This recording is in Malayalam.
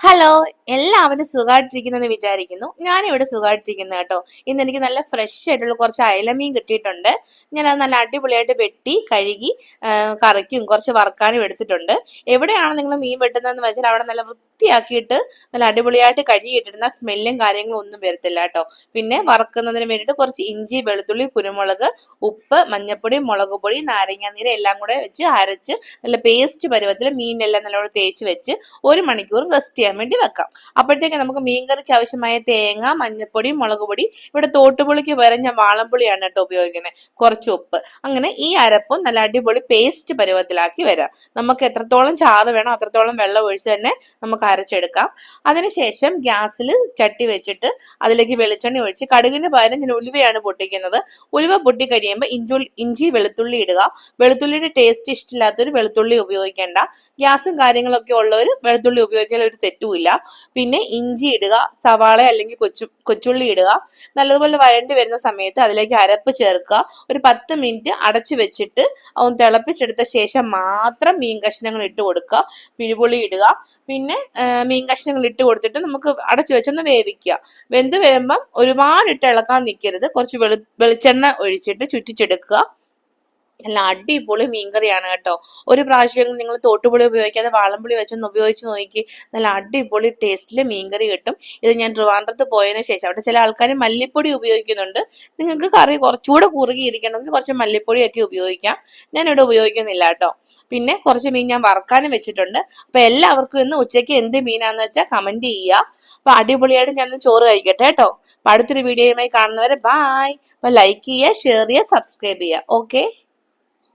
ഹലോ, എല്ലാവരും സുഖമായിട്ടിരിക്കുന്നെന്ന് വിചാരിക്കുന്നു. ഞാനിവിടെ സുഖമായിട്ടിരിക്കുന്നു കേട്ടോ. ഇന്ന് എനിക്ക് നല്ല ഫ്രഷ് ആയിട്ടുള്ള കുറച്ച് അയലമീൻ കിട്ടിയിട്ടുണ്ട്. ഞാനത് നല്ല അടിപൊളിയായിട്ട് വെട്ടി കഴുകി കറിക്കും കുറച്ച് വറുക്കാനും എടുത്തിട്ടുണ്ട്. എവിടെയാണ് നിങ്ങൾ മീൻ വെട്ടുന്നതെന്ന് വെച്ചാൽ അവിടെ നല്ല വൃത്തിയാക്കിയിട്ട് നല്ല അടിപൊളിയായിട്ട് കഴുകിയിട്ടിരുന്ന സ്മെല്ലും കാര്യങ്ങളും ഒന്നും വരത്തില്ല കേട്ടോ. പിന്നെ വറുക്കുന്നതിന് വേണ്ടിയിട്ട് കുറച്ച് ഇഞ്ചി, വെളുത്തുള്ളി, കുരുമുളക്, ഉപ്പ്, മഞ്ഞൾപ്പൊടി, മുളക് പൊടി, നാരങ്ങാനീര് എല്ലാം കൂടെ വെച്ച് അരച്ച് നല്ല പേസ്റ്റ് പരുവത്തിൽ മീനെല്ലാം നല്ലോണം തേച്ച് വെച്ച് 1 മണിക്കൂർ റെസ്റ്റ് ചെയ്യാൻ വേണ്ടി വെക്കാം. അപ്പോഴത്തേക്ക് നമുക്ക് മീൻകറിക്ക് ആവശ്യമായ തേങ്ങ, മഞ്ഞൾപ്പൊടി, മുളക് പൊടി, ഇവിടെ തോട്ടുപുളിക്ക് പകരം ഞാൻ വാളംപുളിയാണ് കേട്ടോ ഉപയോഗിക്കുന്നത്, കുറച്ച് ഉപ്പ്, അങ്ങനെ ഈ അരപ്പും നല്ല അടിപൊളി പേസ്റ്റ് പരുവത്തിലാക്കി വരാം. നമുക്ക് എത്രത്തോളം ചാറ് വേണം അത്രത്തോളം വെള്ളം ഒഴിച്ച് തന്നെ നമുക്ക് അരച്ചെടുക്കാം. അതിനുശേഷം ഗ്യാസിൽ ചട്ടി വെച്ചിട്ട് അതിലേക്ക് വെളിച്ചെണ്ണ ഒഴിച്ച് കടുകിന് പകരം ഞാൻ ഉലുവയാണ് പൊട്ടിക്കുന്നത്. ഉലുവ പൊട്ടി കഴിയുമ്പോൾ ഇഞ്ചി വെളുത്തുള്ളി ഇടുക. വെളുത്തുള്ളിയുടെ ടേസ്റ്റ് ഇഷ്ടമില്ലാത്തൊരു വെളുത്തുള്ളി ഉപയോഗിക്കേണ്ട. ഗ്യാസും കാര്യങ്ങളൊക്കെ ഉള്ളവർ വെളുത്തുള്ളി ഉപയോഗിക്കാൻ ഒരു തെറ്റുമില്ല. പിന്നെ ഇഞ്ചി ഇടുക, സവാള അല്ലെങ്കിൽ കൊച്ചുള്ളി ഇടുക. നല്ലതുപോലെ വഴണ്ടി വരുന്ന സമയത്ത് അതിലേക്ക് അരപ്പ് ചേർക്കുക. ഒരു 10 മിനിറ്റ് അടച്ചു വെച്ചിട്ട് ഒന്ന് തിളപ്പിച്ചെടുത്ത ശേഷം മാത്രം മീൻ കഷ്ണങ്ങൾ ഇട്ട് കൊടുക്കുക. പിഴുപുളി ഇടുക. പിന്നെ മീൻ കഷ്ണങ്ങൾ ഇട്ട് കൊടുത്തിട്ട് നമുക്ക് അടച്ചു വെച്ചൊന്ന് വേവിക്കുക. വെന്ത് വരുമ്പം ഒരുപാട് ഇട്ട് ഇളക്കാൻ നിൽക്കരുത്. കുറച്ച് വെളിച്ചെണ്ണ ഒഴിച്ചിട്ട് ചുറ്റിച്ചെടുക്കുക. നല്ല അടിപൊളി മീൻകറിയാണ് കേട്ടോ. ഒരു പ്രാവശ്യം നിങ്ങൾ തോട്ടുപുളി ഉപയോഗിക്കാതെ വാളംപുളി വെച്ചൊന്ന് ഉപയോഗിച്ച് നോക്കി, നല്ല അടിപൊളി ടേസ്റ്റിൽ മീൻകറി കിട്ടും. ഇത് ഞാൻ ട്രിവാൻഡ്രത്ത് പോയതിനു ശേഷം, അവിടെ ചില ആൾക്കാർ മല്ലിപ്പൊടി ഉപയോഗിക്കുന്നുണ്ട്. നിങ്ങൾക്ക് കറി കുറച്ചുകൂടെ കുറുകിയിരിക്കണമെങ്കിൽ കുറച്ച് മല്ലിപ്പൊടിയൊക്കെ ഉപയോഗിക്കാം. ഞാനിവിടെ ഉപയോഗിക്കുന്നില്ല കേട്ടോ. പിന്നെ കുറച്ച് മീൻ ഞാൻ വറുക്കാനും വെച്ചിട്ടുണ്ട്. അപ്പൊ എല്ലാവർക്കും ഇന്ന് ഉച്ചയ്ക്ക് എന്ത് മീനാന്ന് വെച്ചാൽ കമന്റ് ചെയ്യുക. അപ്പൊ അടിപൊളിയായിട്ട് ഞാൻ ചോറ് കഴിക്കട്ടെ കേട്ടോ. അപ്പൊ അടുത്തൊരു വീഡിയോയുമായി കാണുന്നവരെ ബായ്. അപ്പൊ ലൈക്ക് ചെയ്യുക, ഷെയർ ചെയ്യുക, സബ്സ്ക്രൈബ് ചെയ്യുക. ഓക്കെ.